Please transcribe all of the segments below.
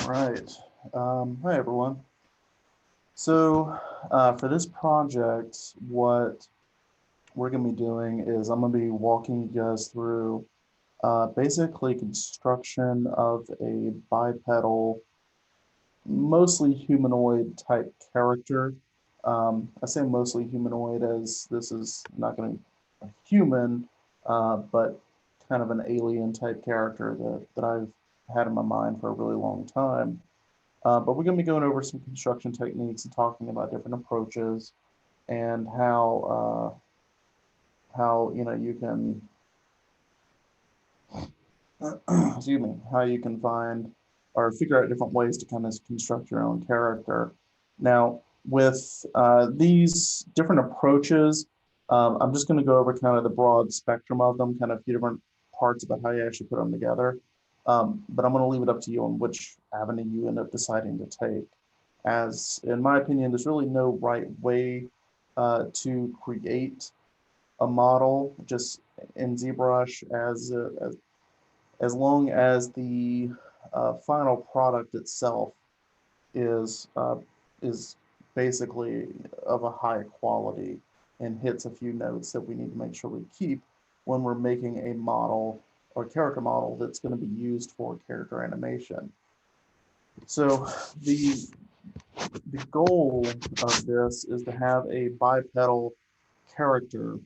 right. Hi, everyone. So for this project, what we're going to be doing is I'm going to be walking you guys through basically construction of a bipedal, mostly humanoid type character. I say mostly humanoid as this is not going to be a human, but kind of an alien type character that I've had in my mind for a really long time. But we're going to be going over some construction techniques and talking about different approaches and how you can excuse me, how you can find or figure out different ways to kind of construct your own character. Now, with these different approaches, I'm just going to go over kind of the broad spectrum of them, kind of a few different parts about how you actually put them together. But I'm going to leave it up to you on which avenue you end up deciding to take. As in my opinion, there's really no right way to create a model just in ZBrush as long as the final product itself is uh, is basically of a high quality and hits a few notes that we need to make sure we keep when we're making a model or character model that's going to be used for character animation. So the the goal of this is to have a bipedal character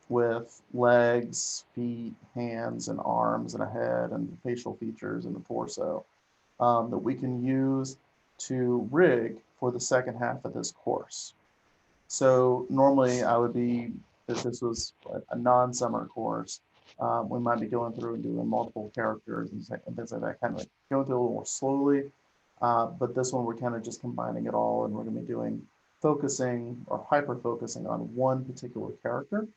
with legs, feet, hands, and arms, and a head, and facial features in the torso that we can use to rig for the second half of this course. So normally I would be, if this was a non-summer course, we might be going through and doing multiple characters and things like that, kind of like going through a little more slowly. But this one, we're kind of just combining it all, and we're going to be doing focusing or hyper focusing on one particular character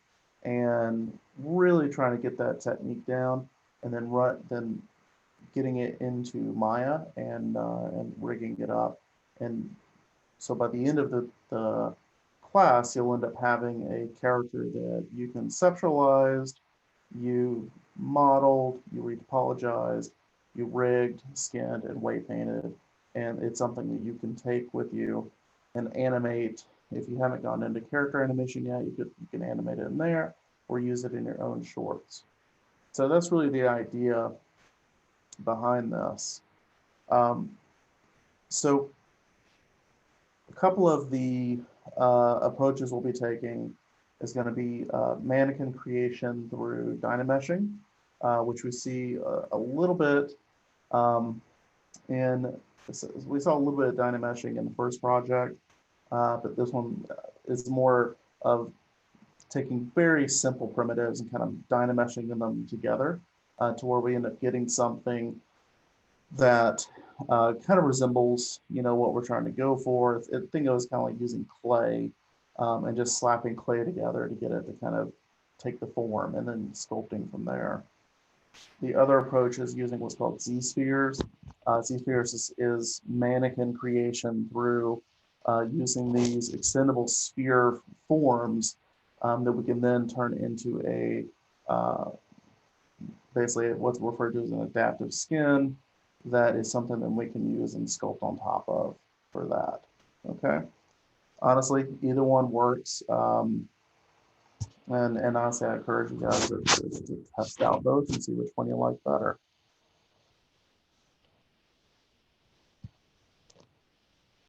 and really trying to get that technique down, and then getting it into Maya and rigging it up. And so by the end of the class, you'll end up having a character that you conceptualized, you modeled, you retopologized, you rigged, skinned, and weight painted. And it's something that you can take with you and animate. If you haven't gone into character animation yet, you can animate it in there or use it in your own shorts. So that's really the idea behind this. Um, so a couple of the approaches we'll be taking is going to be mannequin creation through dynameshing, which we see a little bit in, we saw a little bit of dynameshing in the first project, but this one is more of taking very simple primitives and kind of dynameshing them together to where we end up getting something that kind of resembles, what we're trying to go for. I think it was kind of like using clay and just slapping clay together to get it to kind of take the form and then sculpting from there. The other approach is using what's called Z-spheres. Z-spheres is mannequin creation through using these extendable sphere forms that we can then turn into a basically what's referred to as an adaptive skin. That is something that we can use and sculpt on top of for that. Okay. Honestly, either one works. And honestly, I encourage you guys to test out both and see which one you like better.